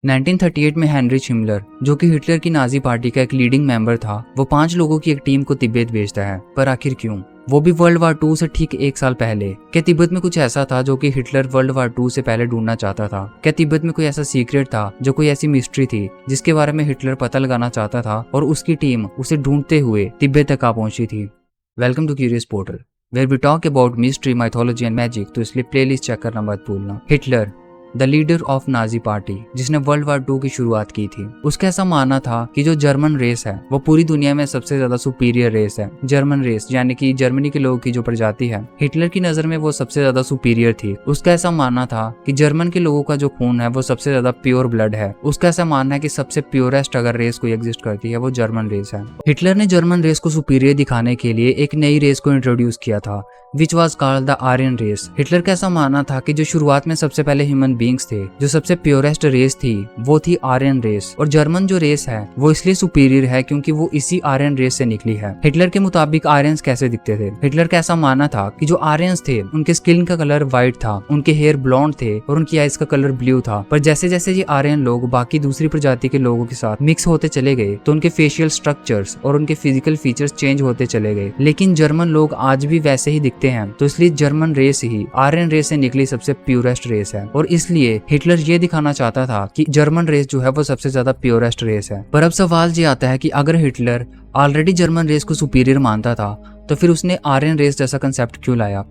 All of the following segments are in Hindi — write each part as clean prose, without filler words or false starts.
1938 में हेनरी हिमलर, जो कि हिटलर की नाजी पार्टी का एक लीडिंग मेंबर था, वो 5 लोगों की एक टीम को तिब्बत भेजता है। पर आखिर क्यों? वो भी वर्ल्ड वार 2 से ठीक 1 साल पहले। क्या तिब्बत में कुछ ऐसा था जो कि हिटलर वर्ल्ड वार 2 से पहले ढूंढना चाहता था? क्या तिब्बत में कोई ऐसा सीक्रेट था, जो कोई ऐसी मिस्ट्री थी जिसके बारे में हिटलर पता लगाना चाहता था और उसकी टीम उसे ढूंढते हुए तिब्बत तक आ पहुंची थी? Welcome to Curious Portal, where we talk about mystery, mythology and magic. तो इसलिए प्लेलिस्ट चेक करना मत भूलना। Hitler, the leader of Nazi party, जिसने वर्ल्ड वार 2 की शुरुआत की थी, उसका ऐसा मानना था कि जो जर्मन रेस है वो पूरी दुनिया में सबसे ज्यादा सुपीरियर रेस है। जर्मन रेस यानी कि जर्मनी के लोगों की जो प्रजाति है, हिटलर की नजर में वो सबसे ज्यादा सुपीरियर थी। उसका ऐसा मानना था कि जर्मन के लोगों का जो खून है वो सबसे ज्यादा प्योर ब्लड है। उसका ऐसा मानना है कि सबसे प्योरेस्ट अगर रेस कोई एग्जिस्ट करती है वो जर्मन रेस है। हिटलर ने जर्मन रेस को सुपीरियर दिखाने के लिए एक नई रेस को इंट्रोड्यूस किया था, which was called the Aryan race. Hitler का ऐसा मानना था कि जो शुरुआत में सबसे पहले ह्यूमन बींग्स थे, जो सबसे प्योरेस्ट रेस थी, वो थी आर्यन रेस। और जर्मन जो रेस है वो इसलिए सुपीरियर है क्योंकि वो इसी आर्यन रेस से निकली है। हिटलर के मुताबिक आर्यंस कैसे दिखते थे? हिटलर का ऐसा मानना था कि जो आर्यंस थे उनके स्किन का कलर व्हाइट था, उनके हेयर ब्लॉन्ड थे और उनकी आइज का कलर ब्लू था। पर जैसे जैसे ये आर्यन लोग बाकी दूसरी प्रजाति के लोगों के साथ मिक्स होते चले गए तो उनके फेशियल स्ट्रक्चर्स और उनके फिजिकल फीचर्स चेंज होते चले गए। लेकिन जर्मन लोग आज भी वैसे ही दिखते हैं, तो इसलिए जर्मन रेस ही आर्यन रेस से निकली सबसे प्योरेस्ट रेस है। और इसलिए हिटलर ये दिखाना चाहता था कि जर्मन रेस जो है वो सबसे ज्यादा प्योरेस्ट रेस है। पर अब सवाल ये आता है कि अगर हिटलर ऑलरेडी जर्मन रेस को सुपीरियर मानता था तो फिर उसने आर्यन रेस जैसा कंसेप्ट क्यों लाया?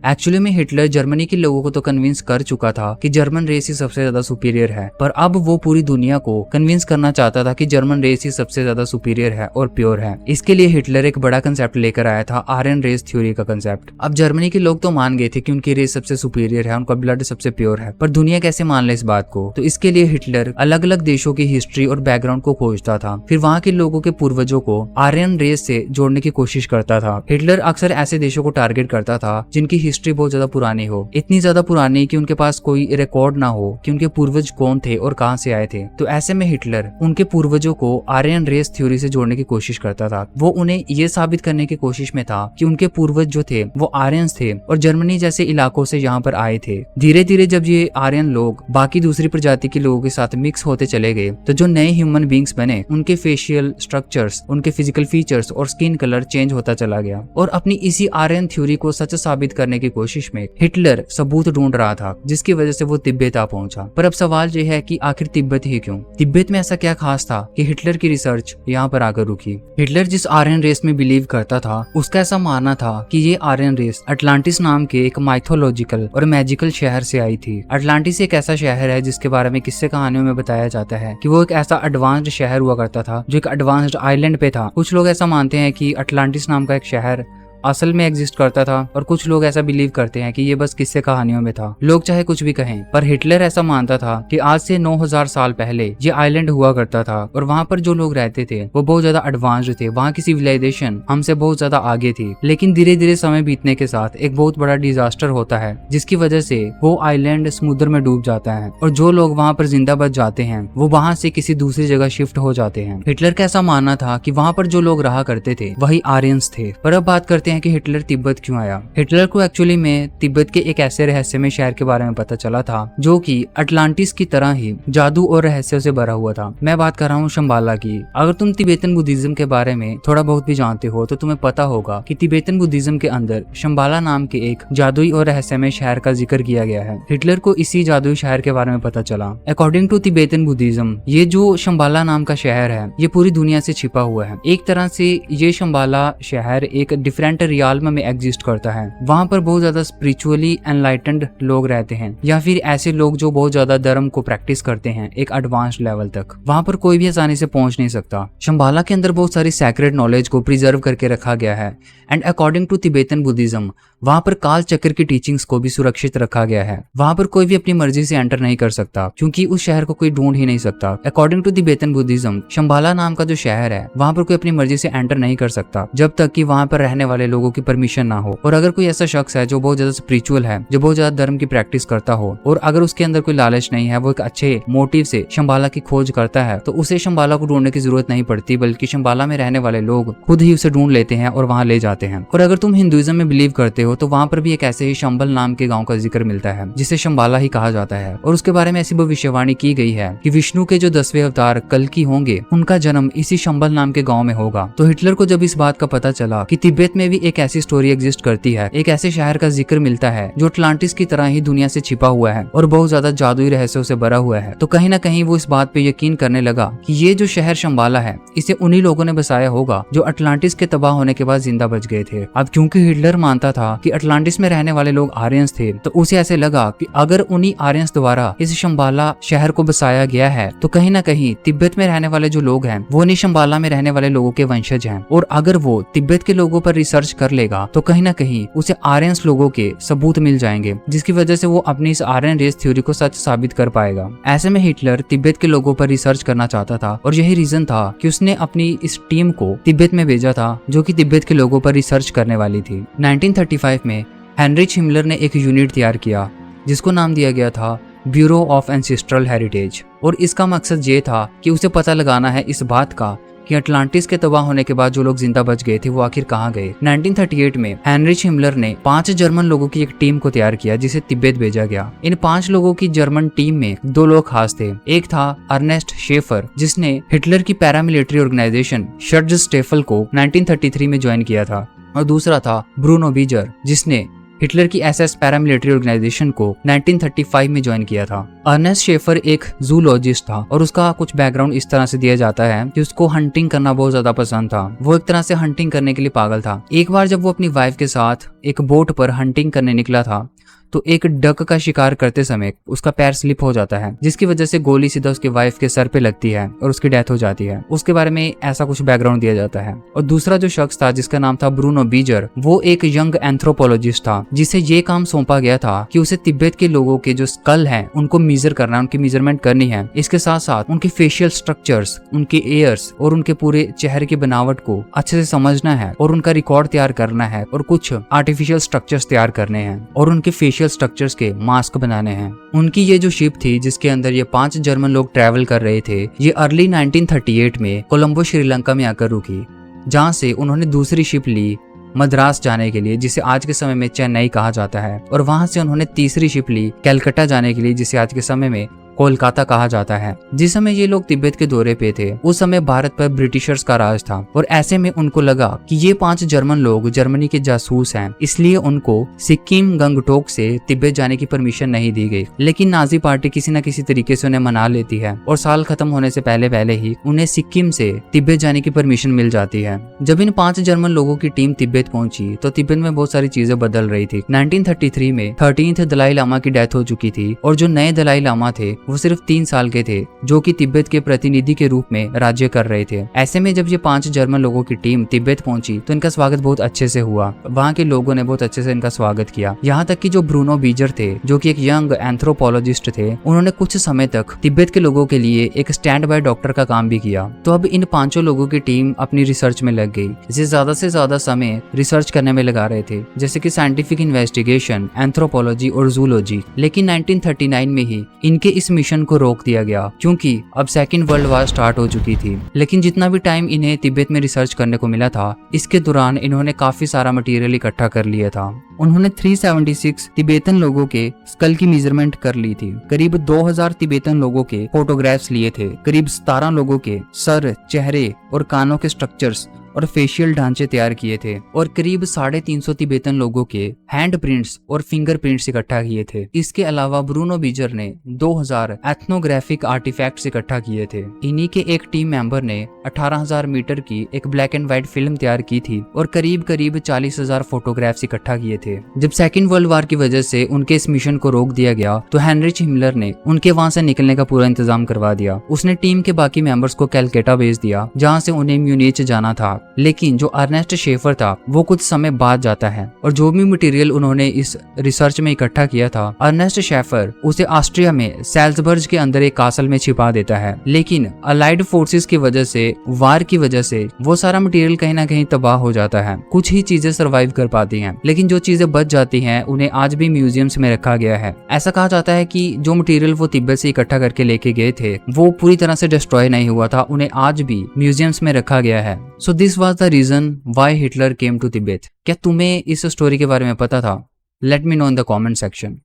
एक्चुअली में हिटलर जर्मनी के लोगों को तो कन्विंस कर चुका था कि जर्मन रेस ही सबसे ज्यादा सुपीरियर है, पर अब वो पूरी दुनिया को कन्विंस करना चाहता था कि जर्मन रेस ही सबसे ज्यादा सुपीरियर है और प्योर है। इसके लिए हिटलर एक बड़ा कंसेप्ट लेकर आया था, आर्यन रेस थ्योरी का कंसेप्ट। अब जर्मनी के लोग तो मान गए थे कि उनकी रेस सबसे सुपीरियर है, उनका ब्लड सबसे प्योर है, पर दुनिया कैसे मान ले इस बात को? तो इसके लिए हिटलर अलग अलग देशों की हिस्ट्री और बैकग्राउंड को खोजता था, फिर वहाँ के लोगों के पूर्वजों को आर्यन रेस से जोड़ने की कोशिश करता था। हिटलर अक्सर ऐसे देशों को टारगेट करता था जिनकी हिस्ट्री बहुत ज्यादा पुरानी हो, इतनी ज्यादा पुरानी कि उनके पास कोई रिकॉर्ड ना हो कि उनके पूर्वज कौन थे और कहां से आए थे। तो ऐसे में हिटलर उनके पूर्वजों को आर्यन रेस थ्योरी से जोड़ने की कोशिश करता था। वो उन्हें ये साबित करने की कोशिश में था कि उनके पूर्वज जो थे वो आर्यंस थे और जर्मनी जैसे इलाकों से यहाँ पर आए थे। धीरे धीरे जब ये आर्यन लोग बाकी दूसरी प्रजाति के लोगों के साथ मिक्स होते चले गए तो जो नए ह्यूमन बींग्स बने, उनके फेशियल स्ट्रक्चर्स, उनके फिजिकल फीचर्स और स्किन कलर चेंज होता चला गया। और अपनी इसी आर्यन थ्योरी को सच साबित करने की कोशिश में हिटलर सबूत ढूंढ रहा था, जिसकी वजह से वो तिब्बत आ पहुंचा। पर अब सवाल ये है कि आखिर तिब्बत ही क्यों? तिब्बत में ऐसा क्या खास था कि हिटलर की रिसर्च यहाँ पर आकर रुकी? हिटलर जिस आर्यन रेस में बिलीव करता था, उसका ऐसा मानना था कि ये आर्यन रेस अटलांटिस नाम के एक माइथोलॉजिकल और मैजिकल शहर से आई थी। अटलांटिस एक ऐसा शहर है जिसके बारे में किस्से कहानियों में बताया जाता है कि वो एक ऐसा एडवांस्ड शहर हुआ करता था जो एक एडवांस्ड आइलैंड पे था। कुछ लोग ऐसा मानते हैं कि अटलांटिस नाम का एक शहर असल में एग्जिस्ट करता था और कुछ लोग ऐसा बिलीव करते हैं कि ये बस किस्से कहानियों में था। लोग चाहे कुछ भी कहें, पर हिटलर ऐसा मानता था कि आज से 9000 साल पहले ये आइलैंड हुआ करता था और वहाँ पर जो लोग रहते थे वो बहुत ज्यादा एडवांस्ड थे, वहाँ की सिविलाइजेशन हमसे बहुत ज्यादा आगे थी। लेकिन धीरे धीरे समय बीतने के साथ एक बहुत बड़ा डिजास्टर होता है जिसकी वजह से वो आइलैंड समुद्र में डूब जाता है और जो लोग वहाँ पर जिंदा बच जाते हैं वो वहाँ से किसी दूसरी जगह शिफ्ट हो जाते हैं। हिटलर का ऐसा मानना था कि वहाँ पर जो लोग रहा करते थे वही आर्यंस थे। पर अब बात करते हैं कि हिटलर तिब्बत क्यों आया। हिटलर को एक्चुअली में तिब्बत के एक ऐसे रहस्यमय शहर के बारे में पता चला था जो कि अटलांटिस की तरह ही जादू और रहस्यों से भरा हुआ था। मैं बात कर रहा हूँ शंबाला की। अगर तुम तिब्बतन बुद्धिज्म के बारे में थोड़ा बहुत भी जानते हो तो तुम्हें पता होगा कि तिब्बतन बुद्धिज्म के अंदर शंबाला नाम के एक जादुई और रहस्यमय शहर का जिक्र किया गया है। हिटलर को इसी जादुई शहर के बारे में पता चला। अकॉर्डिंग टू तिब्बतन बुद्धिज्म, ये जो शंबाला नाम का शहर है ये पूरी दुनिया से छिपा हुआ है। एक तरह से ये शंबाला शहर एक डिफरेंट रियाल्म में एग्जिस्ट करता है। वहाँ पर बहुत ज्यादा स्पिरिचुअली एनलाइटेंड लोग रहते हैं या फिर ऐसे लोग जो बहुत ज्यादा धर्म को प्रैक्टिस करते हैं एक एडवांस्ड लेवल तक। वहाँ पर कोई भी आसानी से पहुंच नहीं सकता। शंबाला के अंदर बहुत सारी सैक्रेड नॉलेज को प्रिजर्व करके रखा गया है and according to Tibetan Buddhism वहाँ पर काल चक्र की टीचिंग्स को भी सुरक्षित रखा गया है। वहाँ पर कोई भी अपनी मर्जी से एंटर नहीं कर सकता क्योंकि उस शहर को कोई ढूंढ ही नहीं सकता। According to Tibetan Buddhism Shambhala नाम का जो शहर है वहाँ पर कोई अपनी मर्जी से एंटर नहीं कर सकता जब तक कि वहाँ पर रहने वाले लोगों की परमिशन ना हो। और अगर कोई ऐसा शख्स है जो बहुत ज्यादा स्पिरिचुअल है, जो बहुत ज्यादा धर्म की प्रैक्टिस करता हो, और अगर उसके अंदर कोई लालच नहीं है, वो एक अच्छे मोटिव से शंबाला की खोज करता है, तो उसे शंबाला को ढूंढने की जरूरत नहीं पड़ती, बल्कि शंबाला में रहने वाले लोग खुद ही उसे ढूंढ लेते हैं और वहां ले जाते हैं। और अगर तुम हिंदुइज्म में बिलीव करते हो तो वहां पर भी एक ऐसे ही शंबल नाम के गांव का जिक्र मिलता है जिसे शंबाला ही कहा जाता है। और उसके बारे में ऐसी भविष्यवाणी की गई है कि विष्णु के जो 10वें अवतार कल्कि होंगे, उनका जन्म इसी शंबल नाम के गांव में होगा। तो हिटलर को जब इस बात का पता चला कि तिब्बत में भी एक ऐसी स्टोरी एग्जिस्ट करती है, एक ऐसे शहर का जिक्र मिलता है जो अटलांटिस की तरह ही दुनिया से छिपा हुआ है और बहुत ज्यादा जादुई रहस्यों से भरा हुआ है, तो कहीं ना कहीं वो इस बात पे यकीन करने लगा कि ये जो शहर शंबाला है, इसे उन्हीं लोगों ने बसाया होगा जो अटलांटिस के तबाह होने के बाद जिंदा बच गए थे। अब क्योंकि हिटलर मानता था कि अटलांटिस में रहने वाले लोग आर्यंस थे, तो उसे ऐसे लगा कि अगर उन्हीं आर्यंस द्वारा इस शंबाला शहर को बसाया गया है, तो कहीं ना कहीं तिब्बत में रहने वाले जो लोग हैं वो उन्हीं शंबाला में रहने वाले लोगों के वंशज हैं। और अगर वो तिब्बत के लोगों पर रिसर्च कर लेगा तो कहीं ना कहीं उसे आर्यंस लोगों के सबूत मिल जाएंगे, जिसकी वजह से वो अपनी इस आर्यन रेस थ्योरी को सच साबित कर पाएगा। ऐसे में हिटलर तिब्बत के लोगों पर रिसर्च करना चाहता था और यही रीजन था कि उसने अपनी इस टीम को तिब्बत में भेजा था जो कि तिब्बत के लोगों पर रिसर्च करने वाली थी। 1935 में हेनरिच हिमलर ने एक यूनिट तैयार किया जिसको नाम दिया गया था ब्यूरो ऑफ एंसेस्ट्रल हेरिटेज। और इसका मकसद ये था कि उसे पता लगाना है इस बात का कि अटलांटिस के तबाह होने के बाद जो लोग जिंदा बच गए थे वो आखिर कहाँ गए। 1938 में हेनरिच हिमलर ने 5 जर्मन लोगों की एक टीम को तैयार किया जिसे तिब्बत भेजा गया। इन 5 लोगों की जर्मन टीम में 2 लोग खास थे। एक था अर्नेस्ट शेफर, जिसने हिटलर की पैरामिलिट्री ऑर्गेनाइजेशन शर्जस्टेफल को 1933 में ज्वाइन किया था, और दूसरा था ब्रूनो बीजर, जिसने हिटलर की एसएस पैरामिलिट्री ऑर्गेनाइजेशन को 1935 में ज्वाइन किया था। अर्नेस्ट शेफर एक जूलॉजिस्ट था और उसका कुछ बैकग्राउंड इस तरह से दिया जाता है कि उसको हंटिंग करना बहुत ज्यादा पसंद था। वो एक तरह से हंटिंग करने के लिए पागल था। एक बार जब वो अपनी वाइफ के साथ एक बोट पर हंटिंग करने निकला था तो एक डक का शिकार करते समय उसका पैर स्लिप हो जाता है, जिसकी वजह से गोली सीधा उसके वाइफ के सर पे लगती है और उसकी डेथ हो जाती है। उसके बारे में ऐसा कुछ बैकग्राउंड दिया जाता है। और दूसरा जो शख्स था जिसका नाम था ब्रूनो बीजर, वो एक यंग एंथ्रोपोलॉजिस्ट था जिसे ये काम सौंपा गया था कि उसे तिब्बत के लोगों के जो स्कल हैं उनको मेजर करना, उनकी मेजरमेंट करनी है। इसके साथ साथ उनके फेशियल स्ट्रक्चर्स, उनके एयर्स और उनके पूरे चेहरे की बनावट को अच्छे से समझना है और उनका रिकॉर्ड तैयार करना है और कुछ आर्टिफिशियल स्ट्रक्चर्स तैयार करने हैं और उनके फेशियल स्ट्रक्चर्स के मास्क बनाने हैं। उनकी ये जो शिप थी जिसके अंदर ये 5 जर्मन लोग ट्रैवल कर रहे थे, ये अर्ली 1938 में कोलंबो श्रीलंका में आकर रुकी, जहां से उन्होंने दूसरी शिप ली मद्रास जाने के लिए, जिसे आज के समय में चेन्नई कहा जाता है, और वहां से उन्होंने तीसरी शिप ली कलकत्ता जाने के लिए, जिसे आज के समय में कोलकाता कहा जाता है। जिस समय ये लोग तिब्बत के दौरे पे थे उस समय भारत पर ब्रिटिशर्स का राज था, और ऐसे में उनको लगा कि ये 5 जर्मन लोग जर्मनी के जासूस हैं, इसलिए उनको सिक्किम गंगटोक से तिब्बत जाने की परमिशन नहीं दी गई। लेकिन नाजी पार्टी किसी न किसी तरीके से उन्हें मना लेती है और साल खत्म होने से पहले पहले ही उन्हें सिक्किम से तिब्बत जाने की परमिशन मिल जाती है। जब इन 5 जर्मन लोगों की टीम तिब्बत पहुंची तो तिब्बत में बहुत सारी चीजें बदल रही थी। 1933 में 13th दलाई लामा की डेथ हो चुकी थी और जो नए दलाई लामा थे वो सिर्फ 3 साल के थे, जो कि तिब्बत के प्रतिनिधि के रूप में राज्य कर रहे थे। ऐसे में जब ये 5 जर्मन लोगों की टीम तिब्बत पहुंची तो इनका स्वागत बहुत अच्छे से हुआ। वहाँ के लोगों ने बहुत अच्छे से इनका स्वागत किया। यहाँ तक कि जो ब्रूनो बीजर थे, जो कि एक यंग एंथ्रोपोलॉजिस्ट थे, उन्होंने कुछ समय तक तिब्बत के लोगों के लिए एक स्टैंड बाय डॉक्टर का काम भी किया। तो अब इन 5 लोगों की टीम अपनी रिसर्च में लग गई, जिसे ज्यादा से ज्यादा समय रिसर्च करने में लगा रहे थे, जैसे कि साइंटिफिक इन्वेस्टिगेशन, एंथ्रोपोलॉजी और जूलॉजी। लेकिन 1939 में ही इनके इस मिशन को रोक दिया गया क्योंकि अब सेकेंड वर्ल्ड वॉर स्टार्ट हो चुकी थी। लेकिन जितना भी टाइम इन्हें तिब्बत में रिसर्च करने को मिला था, इसके दौरान इन्होंने काफी सारा मटेरियल इकट्ठा कर लिया था। उन्होंने 376 तिब्बतन लोगों के स्कल की मेजरमेंट कर ली थी, करीब 2000 तिब्बतन लोगों के फोटोग्राफ्स लिए थे, करीब 17 लोगों के सर, चेहरे और कानों के स्ट्रक्चर्स और फेशियल ढांचे तैयार किए थे, और करीब 350 तिब्बतन लोगों के हैंड प्रिंट्स और फिंगर प्रिंट्स इकट्ठा किए थे। इसके अलावा ब्रूनो बीजर ने 2000 एथनोग्राफिक आर्टिफैक्ट्स इकट्ठा किए थे। इन्हीं के एक टीम मेंबर ने 18,000 मीटर की एक ब्लैक एंड व्हाइट फिल्म तैयार की थी और करीब 40,000 फोटोग्राफ्स इकट्ठा किए थे। जब सेकेंड वर्ल्ड वॉर की वजह से उनके इस मिशन को रोक दिया गया तो हेनरिच हिमलर ने उनके वहां से निकलने का पूरा इंतजाम करवा दिया। उसने टीम के बाकी मेंबर्स को कैलकाटा भेज दिया जहां से उन्हें म्यूनिच जाना था। लेकिन जो अर्नेस्ट शेफर था वो कुछ समय बाद जाता है और जो भी मटेरियल उन्होंने इस रिसर्च में इकट्ठा किया था अर्नेस्ट शेफर उसे ऑस्ट्रिया में सेल्सबर्ग के अंदर एक कासल में छिपा देता है। लेकिन अलाइड फोर्सेस की वजह से, वार की वजह से वो सारा मटेरियल कहीं ना कहीं तबाह हो जाता है। कुछ ही चीजें सर्वाइव कर पाती हैं, लेकिन जो चीजें बच जाती हैं उन्हें आज भी म्यूजियम्स में रखा गया है। ऐसा कहा जाता है कि जो मटेरियल वो तिब्बत से इकट्ठा करके लेके गए थे वो पूरी तरह से डिस्ट्रॉय नहीं हुआ था, उन्हें आज भी म्यूजियम्स में रखा गया है। So this was the reason why Hitler came to Tibet. क्या तुम्हें इस स्टोरी के बारे में पता था? Let me know in the comment section.